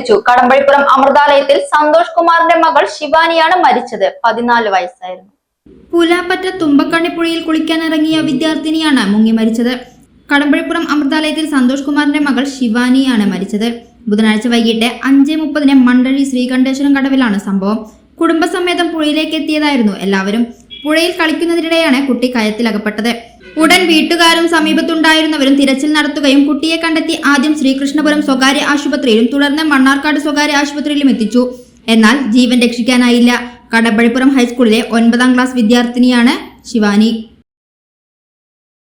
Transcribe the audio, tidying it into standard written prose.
മരിച്ചു. കടമ്പഴിപ്പുറം അമൃതാലയത്തിൽ സന്തോഷ് കുമാറിന്റെ മകൾ ശിവാനിയാണ് മരിച്ചത്. 14 വയസ്സായിരുന്നു. പുലാപ്പറ്റ തുമ്പക്കണ്ണിപ്പുഴയിൽ കുളിക്കാനിറങ്ങിയ വിദ്യാർത്ഥിനിയാണ് മുങ്ങി മരിച്ചത്. കടമ്പഴിപ്പുറം അമൃതാലയത്തിൽ സന്തോഷ് കുമാറിന്റെ മകൾ ശിവാനിയാണ് മരിച്ചത്. ബുധനാഴ്ച വൈകിട്ട് 5:30 മണ്ടഴി ശ്രീകണ്ഠേശ്വരം കടവിലാണ് സംഭവം. കുടുംബസമേതം പുഴയിലേക്ക് എത്തിയതായിരുന്നു എല്ലാവരും. പുഴയിൽ കളിക്കുന്നതിനിടെയാണ് കുട്ടി കയത്തിലകപ്പെട്ടത്. ഉടൻ വീട്ടുകാരും സമീപത്തുണ്ടായിരുന്നവരും തിരച്ചിൽ നടത്തുകയും കുട്ടിയെ കണ്ടെത്തി ആദ്യം ശ്രീകൃഷ്ണപുരം സ്വകാര്യ ആശുപത്രിയിലും തുടർന്ന് മണ്ണാർക്കാട് സ്വകാര്യ ആശുപത്രിയിലും എത്തിച്ചു. എന്നാൽ ജീവൻ രക്ഷിക്കാനായില്ല. കടമ്പഴിപ്പുറം ഹൈസ്കൂളിലെ 9ാം ക്ലാസ് വിദ്യാർത്ഥിനിയാണ് ശിവാനി.